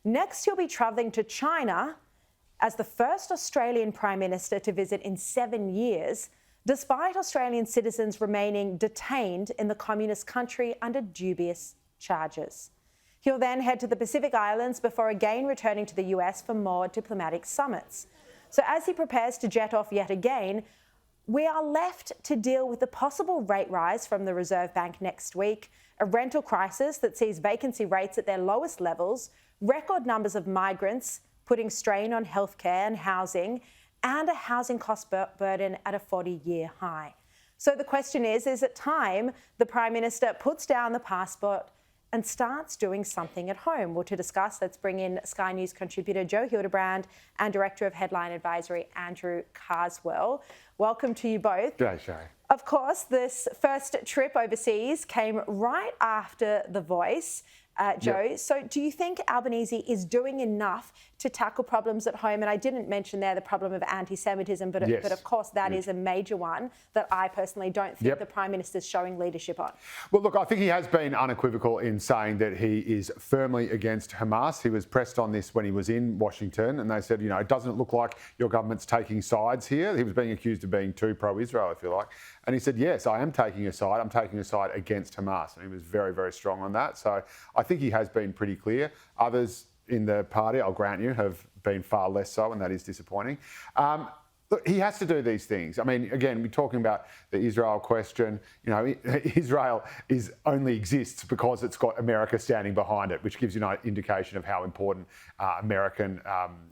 Next, he'll be travelling to China as the first Australian Prime Minister to visit in 7 years, despite Australian citizens remaining detained in the communist country under dubious charges. He'll then head to the Pacific Islands before again returning to the US for more diplomatic summits. So as he prepares to jet off yet again, we are left to deal with the possible rate rise from the Reserve Bank next week, a rental crisis that sees vacancy rates at their lowest levels, record numbers of migrants putting strain on healthcare and housing, and a housing cost burden at a 40-year high. So the question is it time the Prime Minister puts down the passport and starts doing something at home? Well, to discuss, let's bring in Sky News contributor Joe Hilderbrand and Director of Headline Advisory Andrew Carswell. Welcome to you both. G'day, Sharri. Of course, this first trip overseas came right after The Voice. Joe, yep. So do you think Albanese is doing enough to tackle problems at home? And I didn't mention there the problem of anti-Semitism, but of course that is a major one that I personally don't think the Prime Minister's showing leadership on. Well, look, I think he has been unequivocal in saying that he is firmly against Hamas. He was pressed on this when he was in Washington, and they said, it doesn't look like your government's taking sides here. He was being accused of being too pro-Israel, if you like. And he said, yes, I am taking a side. I'm taking a side against Hamas. And he was very, very strong on that. So I think he has been pretty clear. Others in the party, I'll grant you, have been far less so, and that is disappointing. Look, he has to do these things. I mean, again, we're talking about the Israel question. Israel only exists because it's got America standing behind it, which gives you an indication of how important American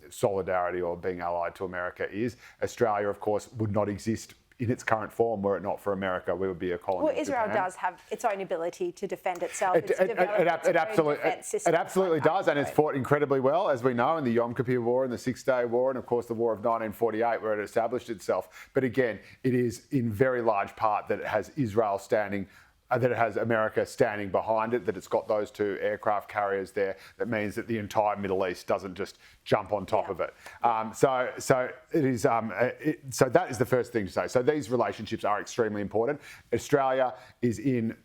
solidarity or being allied to America is. Australia, of course, would not exist in its current form were it not for America. We would be a colony. Well, Israel does have its own ability to defend itself. It absolutely does, and it's fought incredibly well, as we know, in the Yom Kippur War and the Six-Day War, and of course the War of 1948, where it established itself. But again, it is in very large part that it has Israel standing. That it has America standing behind it, that it's got those two aircraft carriers there. That means that the entire Middle East doesn't just jump on top of it. So it is. So that is the first thing to say. So these relationships are extremely important. Australia is in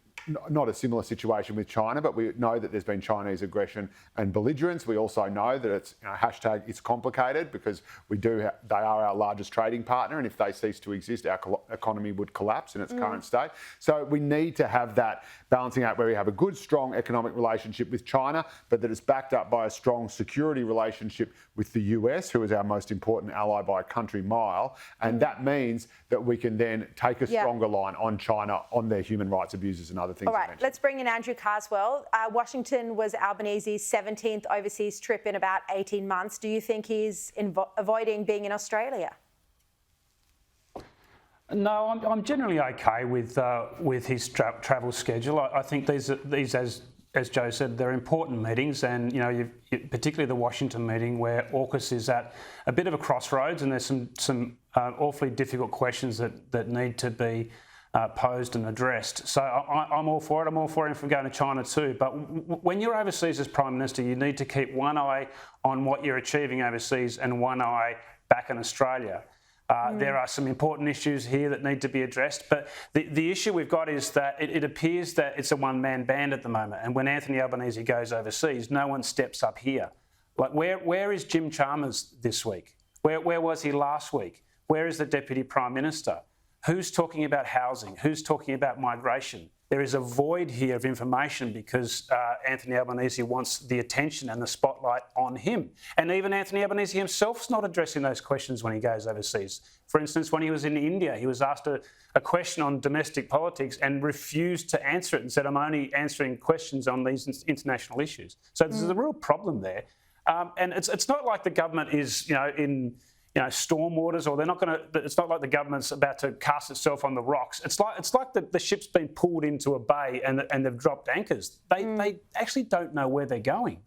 not a similar situation with China, but we know that there's been Chinese aggression and belligerence. We also know that it's hashtag it's complicated because they are our largest trading partner, and if they cease to exist, our economy would collapse in its current state. So we need to have that balancing out where we have a good, strong economic relationship with China, but that it's backed up by a strong security relationship with the US, who is our most important ally by a country mile. And that means that we can then take a stronger line on China on their human rights abuses and other things. All right, let's bring in Andrew Carswell. Washington was Albanese's 17th overseas trip in about 18 months. Do you think he's avoiding being in Australia? No, I'm generally okay with his travel schedule. I think these as Joe said, they're important meetings, and particularly the Washington meeting where AUKUS is at a bit of a crossroads, and there's some awfully difficult questions that need to be posed and addressed. So I'm all for it. I'm all for him from going to China too. But when you're overseas as Prime Minister, you need to keep one eye on what you're achieving overseas and one eye back in Australia. There are some important issues here that need to be addressed, but the issue we've got is that it appears that it's a one-man band at the moment, and when Anthony Albanese goes overseas, no one steps up here. Like, where is Jim Chalmers this week? Where was he last week? Where is the Deputy Prime Minister? Who's talking about housing? Who's talking about migration? There is a void here of information because Anthony Albanese wants the attention and the spotlight on him. And even Anthony Albanese himself's not addressing those questions when he goes overseas. For instance, when he was in India, he was asked a question on domestic politics and refused to answer it and said, I'm only answering questions on these international issues. So there's a real problem there. And it's not like the government is, in stormwaters, or they're not going to. It's not like the government's about to cast itself on the rocks. It's like the ship's been pulled into a bay and they've dropped anchors. They actually don't know where they're going.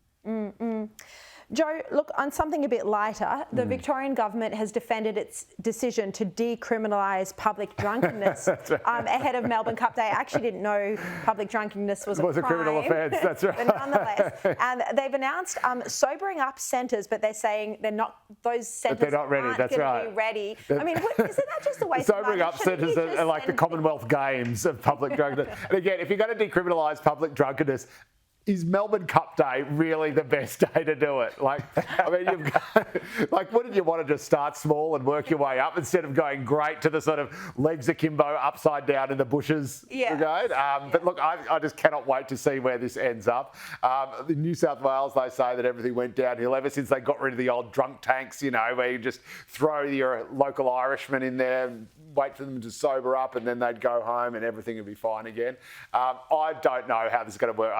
Joe, look, on something a bit lighter, the Victorian government has defended its decision to decriminalise public drunkenness ahead of Melbourne Cup Day. I actually didn't know public drunkenness was a criminal offence, that's right. But nonetheless, and they've announced sobering up centres, but they're saying those centres aren't going to be ready. I mean, isn't that just a waste of money? Sobering up centres are like the Commonwealth Games of public drunkenness. And again, if you're going to decriminalise public drunkenness, is Melbourne Cup Day really the best day to do it? Like, I mean, you've got, like, wouldn't you want to just start small and work your way up instead of going great to the sort of legs akimbo, upside down in the bushes brigade? But look, I just cannot wait to see where this ends up. In New South Wales, they say that everything went downhill ever since they got rid of the old drunk tanks, you know, where you just throw your local Irishman in there, wait for them to sober up, and then they'd go home and everything would be fine again. I don't know how this is going to work.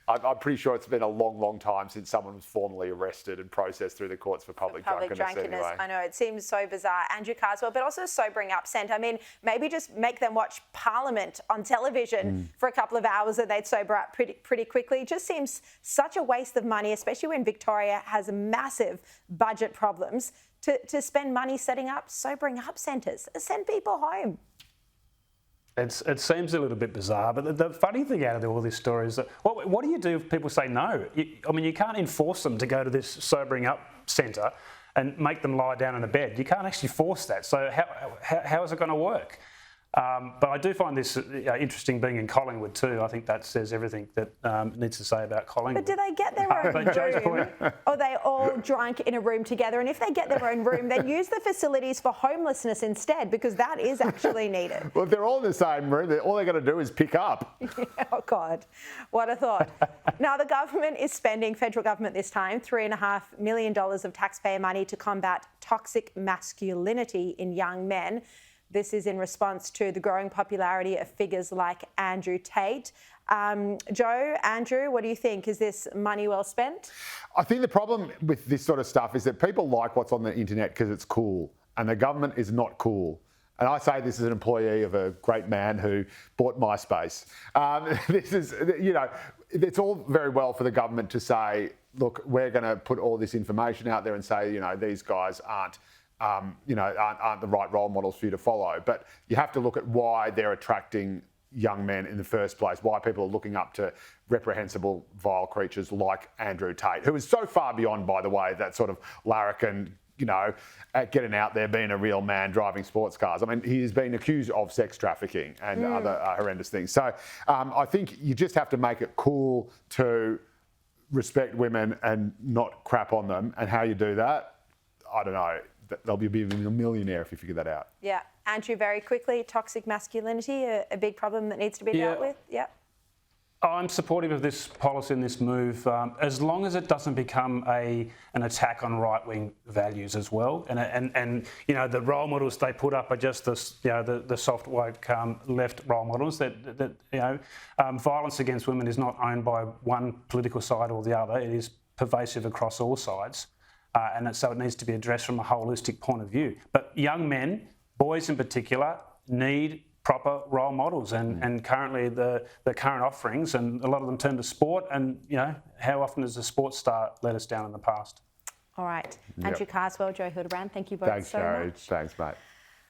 I'm pretty sure it's been a long, long time since someone was formally arrested and processed through the courts for public drunkenness. Anyway. I know, it seems so bizarre. Andrew Carswell, but also sobering up, Sent. I mean, maybe just make them watch Parliament on television for a couple of hours and they'd sober up pretty quickly. It just seems such a waste of money, especially when Victoria has massive budget problems, to spend money setting up sobering up centres. Send people home. It seems a little bit bizarre, but the funny thing out of all this story is that what do you do if people say no? I mean, you can't enforce them to go to this sobering up centre and make them lie down in a bed. You can't actually force that. So how is it going to work? But I do find this interesting being in Collingwood too. I think that says everything that it needs to say about Collingwood. But do they get their own room? Or are they all drunk in a room together? And if they get their own room, then use the facilities for homelessness instead, because that is actually needed. Well, if they're all in the same room, all they're going to do is pick up. Oh, God. What a thought. Now, the government is spending, federal government this time, $3.5 million of taxpayer money to combat toxic masculinity in young men. This is in response to the growing popularity of figures like Andrew Tate. Joe, Andrew, what do you think? Is this money well spent? I think the problem with this sort of stuff is that people like what's on the internet because it's cool, and the government is not cool. And I say this as an employee of a great man who bought MySpace. This is, you know, it's all very well for the government to say, look, we're going to put all this information out there and say, you know, these guys aren't the right role models for you to follow. But you have to look at why they're attracting young men in the first place, why people are looking up to reprehensible, vile creatures like Andrew Tate, who is so far beyond, by the way, that sort of larrikin, you know, getting out there, being a real man, driving sports cars. I mean, he has been accused of sex trafficking and other horrendous things. So I think you just have to make it cool to respect women and not crap on them. And how you do that, I don't know. They'll be a millionaire if you figure that out. Yeah. Andrew, very quickly, toxic masculinity, a big problem that needs to be dealt with? Yeah. I'm supportive of this policy and this move, as long as it doesn't become an attack on right-wing values as well. And you know, the role models they put up are just the soft woke left role models. That you know, violence against women is not owned by one political side or the other. It is pervasive across all sides. So it needs to be addressed from a holistic point of view. But young men, boys in particular, need proper role models, and currently the current offerings, and a lot of them turn to sport, and you know, how often has a sports star let us down in the past? All right. Andrew Carswell, Joe Hilderbrand, thank you both so much. Thanks, Sharri. Thanks, mate.